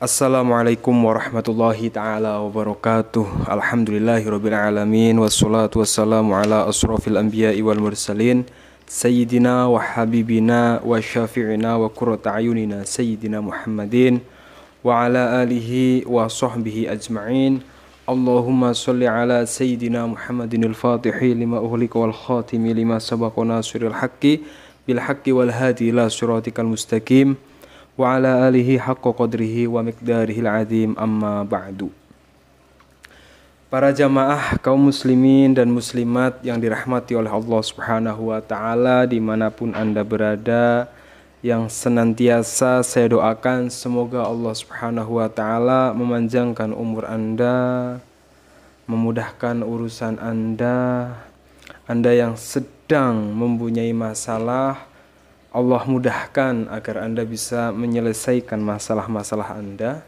Assalamualaikum warahmatullahi ta'ala wabarakatuh. Alhamdulillahirabbil alamin wassalatu wassalamu ala asrofil anbiya'i wal mursalin sayyidina wa habibina wa syafi'ina wa qurrata ayunina sayyidina Muhammadin wa ala alihi wa sahbihi ajma'in. Allahumma sholli ala sayyidina Muhammadinil fatihi lima uhlika wal khatimi lima sabaqa nasiril haqqi bil haqqi wal hadi ila siratikal mustaqim wa ala alihi haqqa qadrihi wa miqdarihil azim, amma ba'du. Para jamaah kaum muslimin dan muslimat yang dirahmati oleh Allah Subhanahu wa ta'ala dimanapun Anda berada, yang senantiasa saya doakan semoga Allah Subhanahu wa ta'ala memanjangkan umur Anda, memudahkan urusan Anda yang sedang mempunyai masalah, Allah mudahkan agar Anda bisa menyelesaikan masalah-masalah Anda.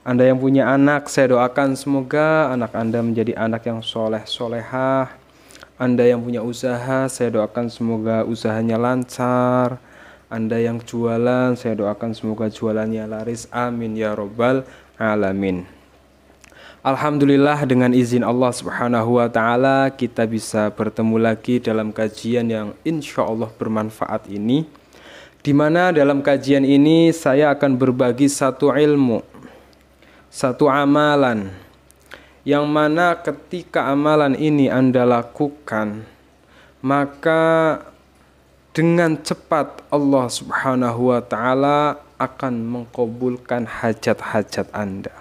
Anda yang punya anak, saya doakan semoga anak Anda menjadi anak yang soleh-solehah. Anda yang punya usaha, saya doakan semoga usahanya lancar. Anda yang jualan, saya doakan semoga jualannya laris. Amin ya robbal alamin. Alhamdulillah, dengan izin Allah Subhanahu wa ta'ala kita bisa bertemu lagi dalam kajian yang insya Allah bermanfaat ini, di mana dalam kajian ini saya akan berbagi satu ilmu, satu amalan, yang mana ketika amalan ini Anda lakukan, maka dengan cepat Allah Subhanahu wa ta'ala akan mengkabulkan hajat-hajat Anda,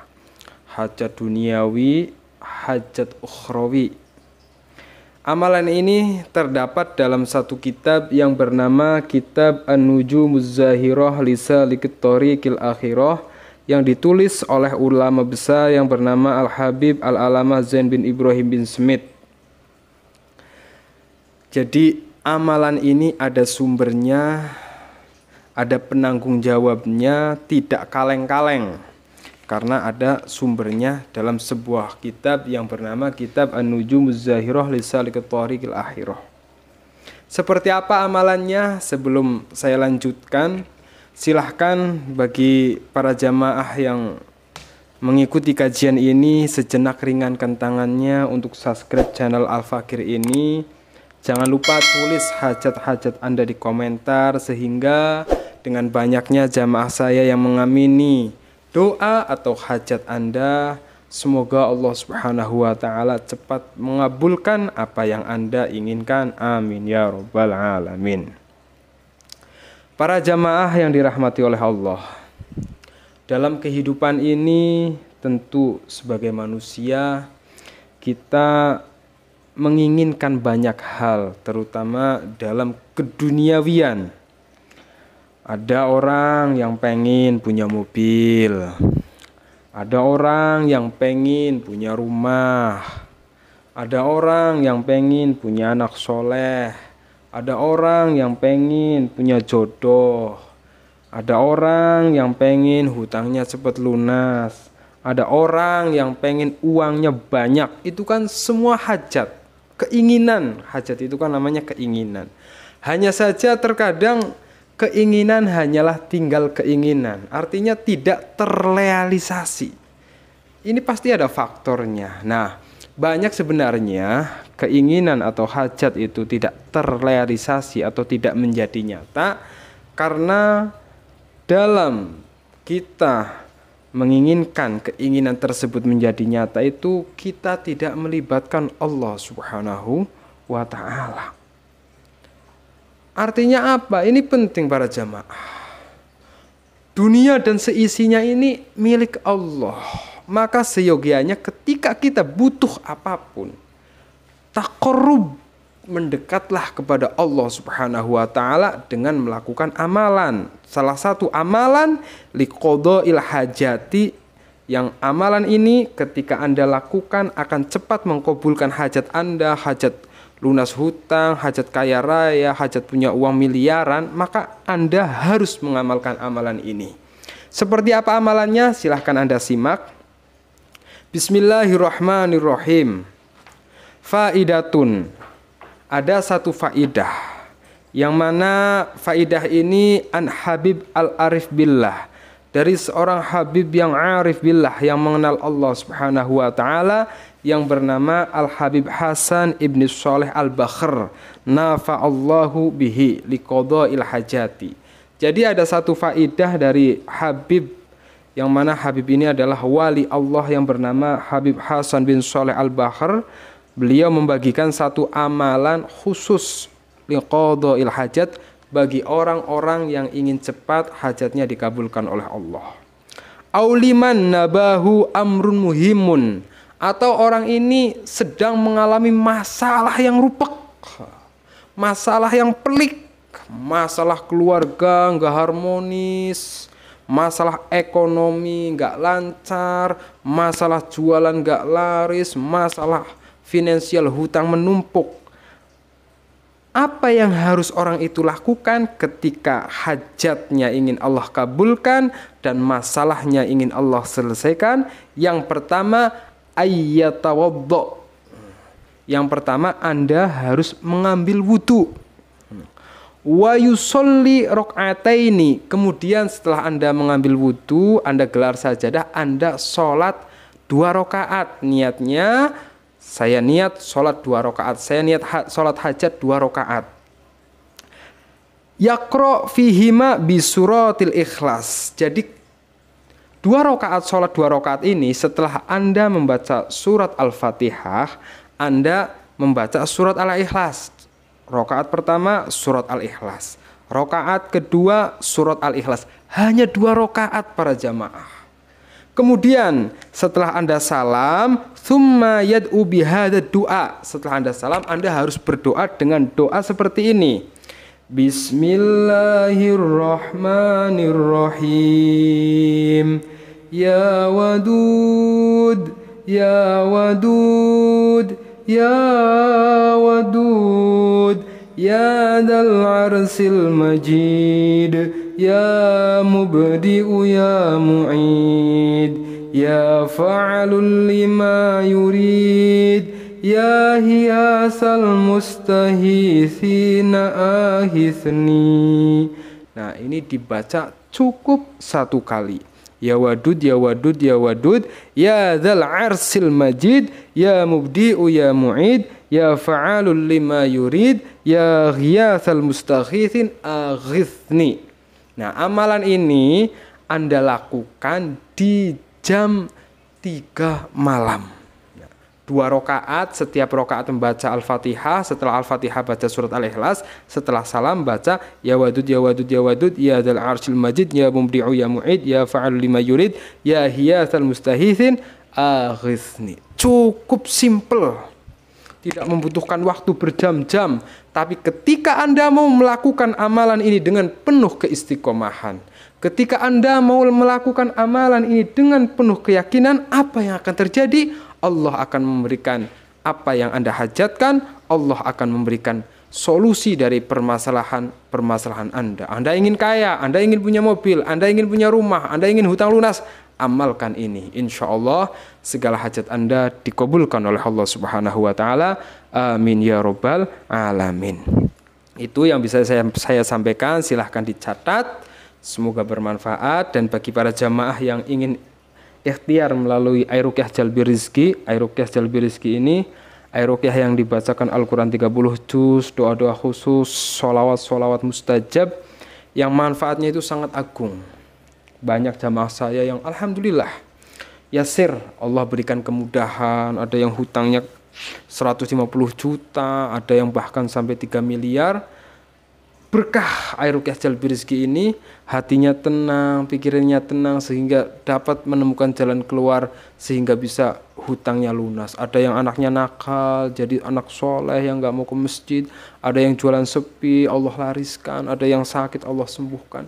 hajat duniawi, hajat ukhrawi. Amalan ini terdapat dalam satu kitab yang bernama Kitab An-Nujumuz Zahirah li Salikit Thoriqil Akhirah, yang ditulis oleh ulama besar yang bernama Al-Habib Al-Alamah Zain bin Ibrahim bin Smith. Jadi amalan ini ada sumbernya, ada penanggung jawabnya, tidak kaleng-kaleng, karena ada sumbernya dalam sebuah kitab yang bernama Kitab An-Nujumuz Zahirah li Salikit Thoriqil Akhirah. Seperti apa amalannya? Sebelum saya lanjutkan, silahkan bagi para jamaah yang mengikuti kajian ini sejenak ringankan tangannya untuk subscribe channel Al-Fakir ini. Jangan lupa tulis hajat-hajat Anda di komentar, sehingga dengan banyaknya jamaah saya yang mengamini doa atau hajat Anda, semoga Allah Subhanahu wa ta'ala cepat mengabulkan apa yang Anda inginkan. Amin ya robbal alamin. Para jamaah yang dirahmati oleh Allah, dalam kehidupan ini tentu sebagai manusia kita menginginkan banyak hal, terutama dalam keduniawian. Ada orang yang pengen punya mobil, ada orang yang pengen punya rumah, ada orang yang pengen punya anak soleh, ada orang yang pengen punya jodoh, ada orang yang pengen hutangnya cepat lunas, ada orang yang pengen uangnya banyak. Itu kan semua hajat, keinginan. Hajat itu kan namanya keinginan. Hanya saja terkadang keinginan hanyalah tinggal keinginan, artinya tidak terrealisasi. Ini pasti ada faktornya. Nah, banyak sebenarnya keinginan atau hajat itu tidak terrealisasi atau tidak menjadi nyata karena dalam kita menginginkan keinginan tersebut menjadi nyata itu kita tidak melibatkan Allah Subhanahu wa ta'ala. Artinya apa? Ini penting para jamaah. Dunia dan seisinya ini milik Allah. Maka seyogianya ketika kita butuh apapun, taqarrub, mendekatlah kepada Allah Subhanahu wa ta'ala dengan melakukan amalan. Salah satu amalan liqadha'il hajati, yang amalan ini ketika Anda lakukan akan cepat mengkabulkan hajat Anda, hajat lunas hutang, hajat kaya raya, hajat punya uang miliaran. Maka Anda harus mengamalkan amalan ini. Seperti apa amalannya? Silahkan Anda simak. Bismillahirrahmanirrahim. Faidatun, ada satu faidah, yang mana faidah ini an Habib Al-Arif Billah, dari seorang habib yang arif billah, yang mengenal Allah Subhanahu wa taala, yang bernama Al-Habib Hasan ibn Shalih Al-Bakhr, nafa'allahu bihi liqada'il hajati. Jadi ada satu faidah dari Habib, yang mana Habib ini adalah wali Allah yang bernama Habib Hasan bin Shalih Al-Bakhr. Beliau membagikan satu amalan khusus liqada'il hajat, bagi orang-orang yang ingin cepat hajatnya dikabulkan oleh Allah. Auliman nabahu amrun muhimun, atau orang ini sedang mengalami masalah yang rupek, masalah yang pelik, masalah keluarga nggak harmonis, masalah ekonomi nggak lancar, masalah jualan nggak laris, masalah finansial hutang menumpuk. Apa yang harus orang itu lakukan ketika hajatnya ingin Allah kabulkan dan masalahnya ingin Allah selesaikan? Yang pertama, ayyatawaddo. Yang pertama, Anda harus mengambil wudu. Wa yusolli rok'ataini. Kemudian setelah Anda mengambil wudu, Anda gelar sajadah, Anda sholat 2 rakaat. Niatnya, saya niat sholat 2 rakaat. Saya niat sholat hajat 2 rakaat. Yaqra fihima bisuratil ikhlas. Jadi 2 rakaat sholat 2 rakaat ini, setelah Anda membaca surat Al-Fatihah, Anda membaca surat Al-Ikhlas. Rakaat pertama surat Al-Ikhlas, rakaat kedua surat Al-Ikhlas. Hanya 2 rakaat para jamaah. Kemudian setelah Anda salam, thumma yad'u bihadza du'a. Setelah Anda salam, Anda harus berdoa dengan doa seperti ini. Bismillahirrahmanirrahim. Ya wadud, ya wadud, ya wadud, ya dal arsil majid. Ya mubdi'u ya mu'id, ya fa'alul lima yurid, ya hiyasal mustahithina ahithni. Nah, ini dibaca cukup 1 kali. Ya wadud, ya wadud, ya wadud, ya dzal arsil majid, ya mubdi'u ya mu'id, ya fa'alul lima yurid, ya hiyasal mustaghithin aghithni. Nah, amalan ini Anda lakukan di jam 3 malam. 2 rakaat, setiap rakaat membaca Al-Fatihah, setelah Al-Fatihah baca surat Al-Ikhlas, setelah salam baca ya wadud, ya wadud, ya wadud, ya dzal arsyil majid, ya mubdi'u ya mu'id, ya fa'al lima yurid, ya hiyasal mustahithin aghithni. Cukup simple. Tidak membutuhkan waktu berjam-jam, tapi ketika Anda mau melakukan amalan ini dengan penuh keistiqomahan, ketika Anda mau melakukan amalan ini dengan penuh keyakinan, apa yang akan terjadi? Allah akan memberikan apa yang Anda hajatkan. Allah akan memberikan solusi dari permasalahan Anda. Anda ingin kaya, Anda ingin punya mobil, Anda ingin punya rumah, Anda ingin hutang lunas, amalkan ini. Insya Allah segala hajat Anda dikabulkan oleh Allah Subhanahu wa taala. Amin ya rabbal alamin. Itu yang bisa saya sampaikan, silahkan dicatat. Semoga bermanfaat, dan bagi para jamaah yang ingin ikhtiar melalui Airuqyah Jalbi Rizki, Airuqyah Jalbi Rizki ini Airuqyah yang dibacakan Al-Quran 30 juz, doa-doa khusus, sholawat-sholawat mustajab yang manfaatnya itu sangat agung. Banyak jamaah saya yang alhamdulillah yasir, Allah berikan kemudahan, ada yang hutangnya 150 juta, ada yang bahkan sampai 3 miliar. Berkah Airuqyah Jalbi Rizki ini, hatinya tenang, pikirannya tenang, sehingga dapat menemukan jalan keluar, sehingga bisa hutangnya lunas. Ada yang anaknya nakal, jadi anak soleh yang gak mau ke masjid. Ada yang jualan sepi, Allah lariskan. Ada yang sakit, Allah sembuhkan.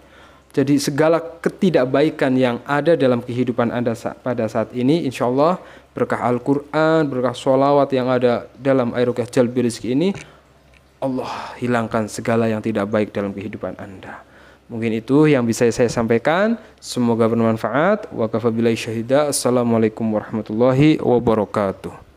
Jadi segala ketidakbaikan yang ada dalam kehidupan Anda pada saat ini, insya Allah berkah Al-Quran, berkah sholawat yang ada dalam Airuqyah Jalbi Rizki ini, Allah hilangkan segala yang tidak baik dalam kehidupan Anda. Mungkin itu yang bisa saya sampaikan. Semoga bermanfaat. Wa kafa billahi syahida. Assalamualaikum warahmatullahi wabarakatuh.